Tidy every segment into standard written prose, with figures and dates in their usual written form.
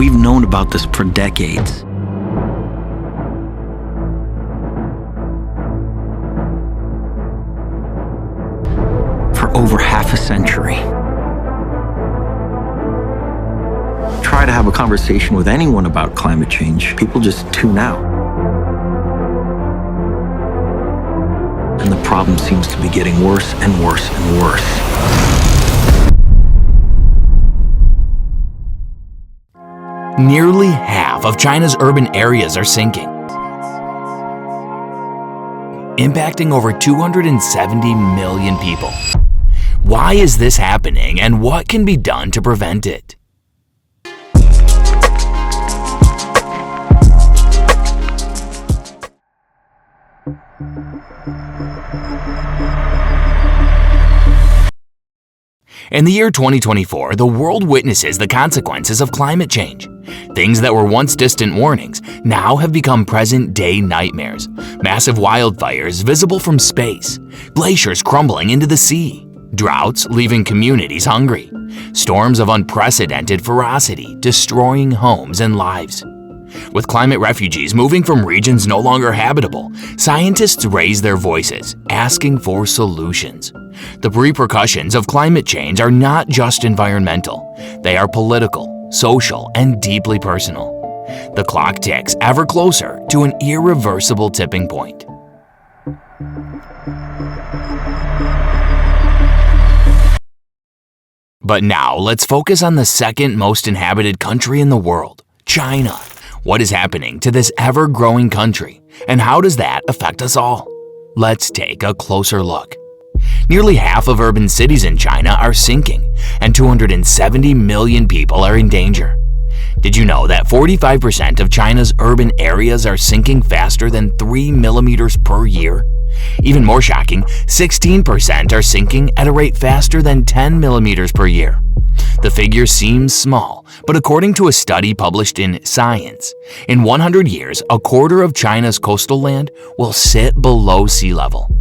We've known about this for decades. For over half a century. Try to have a conversation with anyone about climate change, people just tune out. And the problem seems to be getting worse and worse and worse. Nearly half of China's urban areas are sinking, impacting over 270 million people. Why is this happening, and what can be done to prevent it? In the year 2024, the world witnesses the consequences of climate change. Things that were once distant warnings now have become present-day nightmares. Massive wildfires visible from space, glaciers crumbling into the sea, droughts leaving communities hungry, storms of unprecedented ferocity destroying homes and lives. With climate refugees moving from regions no longer habitable, scientists raise their voices, asking for solutions. The repercussions of climate change are not just environmental. They are political, social, and deeply personal. The clock ticks ever closer to an irreversible tipping point. But now let's focus on the second most inhabited country in the world, China. What is happening to this ever-growing country, and how does that affect us all? Let's take a closer look. Nearly half of urban cities in China are sinking, and 270 million people are in danger. Did you know that 45% of China's urban areas are sinking faster than 3 millimeters per year? Even more shocking, 16% are sinking at a rate faster than 10 millimeters per year. The figure seems small, but according to a study published in Science, in 100 years, a quarter of China's coastal land will sit below sea level.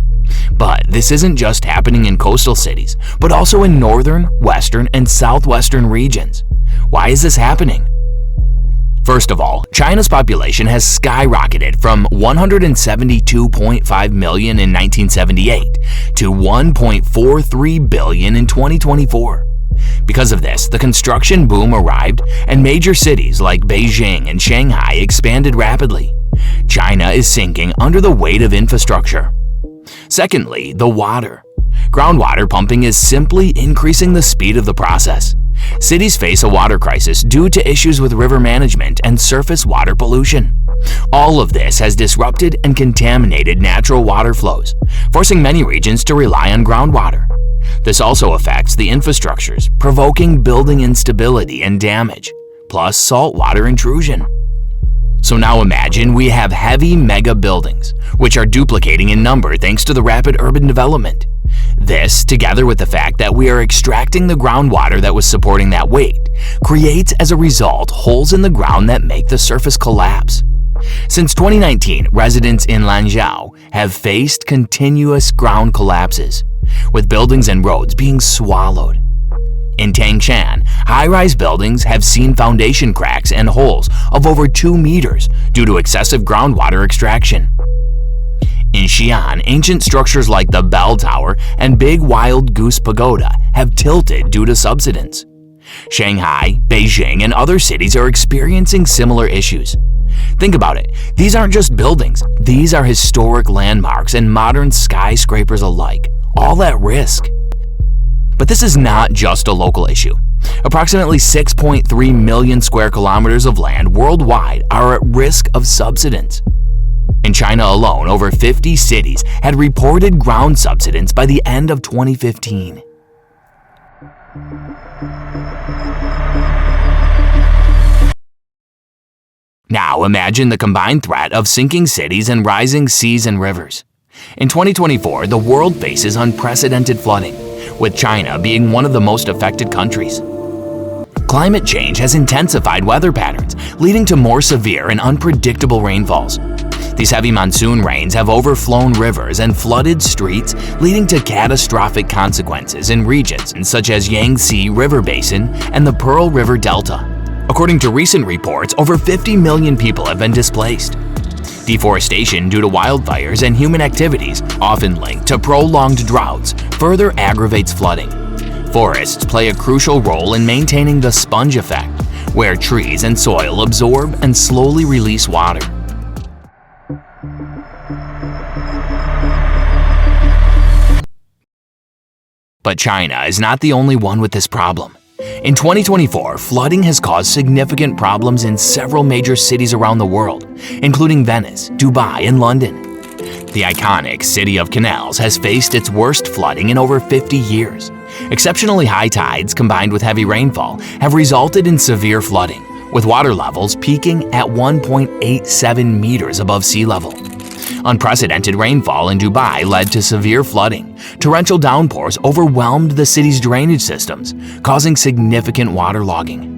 But this isn't just happening in coastal cities, but also in northern, western, and southwestern regions. Why is this happening? First of all, China's population has skyrocketed from 172.5 million in 1978 to 1.43 billion in 2024. Because of this, the construction boom arrived, and major cities like Beijing and Shanghai expanded rapidly. China is sinking under the weight of infrastructure. Secondly, the water. Groundwater pumping is simply increasing the speed of the process. Cities face a water crisis due to issues with river management and surface water pollution. All of this has disrupted and contaminated natural water flows, forcing many regions to rely on groundwater. This also affects the infrastructures, provoking building instability and damage, plus saltwater intrusion. So now imagine we have heavy mega buildings, which are duplicating in number thanks to the rapid urban development. This, together with the fact that we are extracting the groundwater that was supporting that weight, creates as a result holes in the ground that make the surface collapse. Since 2019, residents in Lanzhou have faced continuous ground collapses, with buildings and roads being swallowed. In Tangshan, high-rise buildings have seen foundation cracks and holes of over 2 meters due to excessive groundwater extraction. In Xi'an, ancient structures like the Bell Tower and Big Wild Goose Pagoda have tilted due to subsidence. Shanghai, Beijing, and other cities are experiencing similar issues. Think about it. These aren't just buildings. These are historic landmarks and modern skyscrapers alike, all at risk. But this is not just a local issue. Approximately 6.3 million square kilometers of land worldwide are at risk of subsidence. In China alone, over 50 cities had reported ground subsidence by the end of 2015. Now imagine the combined threat of sinking cities and rising seas and rivers. In 2024, the world faces unprecedented flooding, with China being one of the most affected countries. Climate change has intensified weather patterns, leading to more severe and unpredictable rainfalls. These heavy monsoon rains have overflown rivers and flooded streets, leading to catastrophic consequences in regions such as Yangtze River Basin and the Pearl River Delta. According to recent reports, over 50 million people have been displaced. Deforestation due to wildfires and human activities, often linked to prolonged droughts, further aggravates flooding. Forests play a crucial role in maintaining the sponge effect, where trees and soil absorb and slowly release water. But China is not the only one with this problem. In 2024, flooding has caused significant problems in several major cities around the world, including Venice, Dubai, and London. The iconic City of Canals has faced its worst flooding in over 50 years. Exceptionally high tides combined with heavy rainfall have resulted in severe flooding, with water levels peaking at 1.87 meters above sea level. Unprecedented rainfall in Dubai led to severe flooding. Torrential downpours overwhelmed the city's drainage systems, causing significant waterlogging.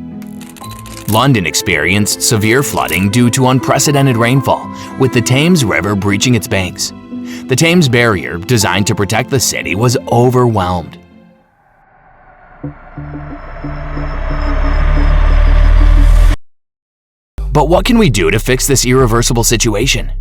London experienced severe flooding due to unprecedented rainfall, with the Thames River breaching its banks. The Thames Barrier, designed to protect the city, was overwhelmed. But what can we do to fix this irreversible situation?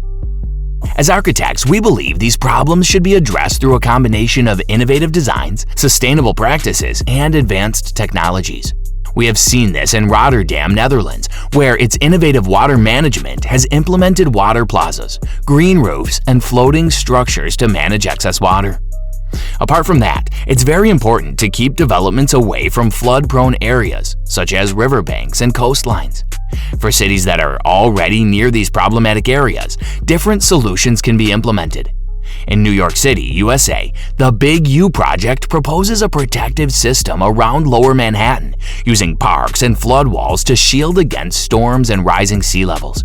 As architects, we believe these problems should be addressed through a combination of innovative designs, sustainable practices, and advanced technologies. We have seen this in Rotterdam, Netherlands, where its innovative water management has implemented water plazas, green roofs, and floating structures to manage excess water. Apart from that, it's very important to keep developments away from flood-prone areas, such as riverbanks and coastlines. For cities that are already near these problematic areas, different solutions can be implemented. In New York City, USA, the Big U project proposes a protective system around Lower Manhattan, using parks and flood walls to shield against storms and rising sea levels.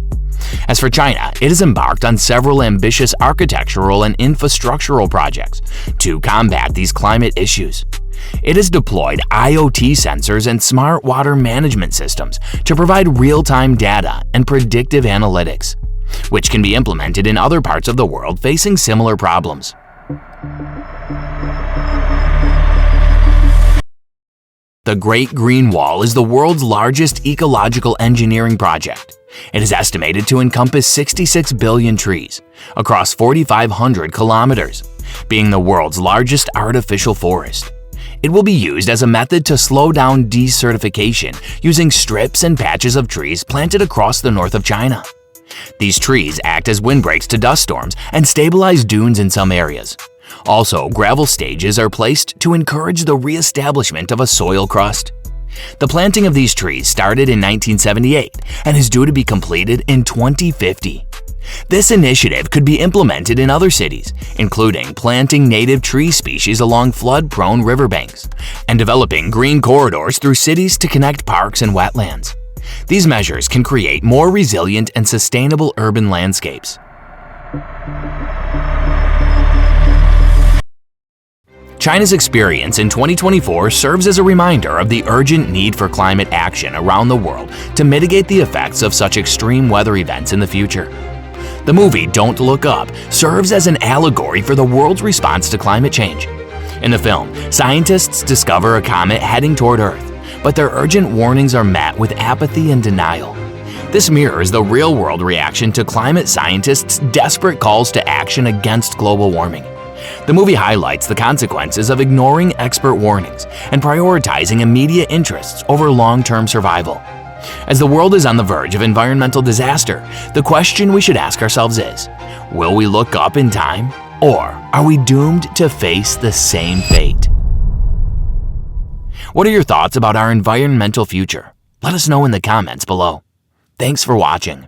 As for China, it has embarked on several ambitious architectural and infrastructural projects to combat these climate issues. It has deployed IoT sensors and smart water management systems to provide real-time data and predictive analytics, which can be implemented in other parts of the world facing similar problems. The Great Green Wall is the world's largest ecological engineering project. It is estimated to encompass 66 billion trees across 4,500 kilometers, being the world's largest artificial forest. It will be used as a method to slow down desertification using strips and patches of trees planted across the north of China. These trees act as windbreaks to dust storms and stabilize dunes in some areas. Also, gravel stages are placed to encourage the re-establishment of a soil crust. The planting of these trees started in 1978 and is due to be completed in 2050. This initiative could be implemented in other cities, including planting native tree species along flood-prone riverbanks and developing green corridors through cities to connect parks and wetlands. These measures can create more resilient and sustainable urban landscapes. China's experience in 2024 serves as a reminder of the urgent need for climate action around the world to mitigate the effects of such extreme weather events in the future. The movie Don't Look Up serves as an allegory for the world's response to climate change. In the film, scientists discover a comet heading toward Earth, but their urgent warnings are met with apathy and denial. This mirrors the real-world reaction to climate scientists' desperate calls to action against global warming. The movie highlights the consequences of ignoring expert warnings and prioritizing immediate interests over long-term survival. As the world is on the verge of environmental disaster, the question we should ask ourselves is, will we look up in time, or are we doomed to face the same fate? What are your thoughts about our environmental future? Let us know in the comments below. Thanks for watching.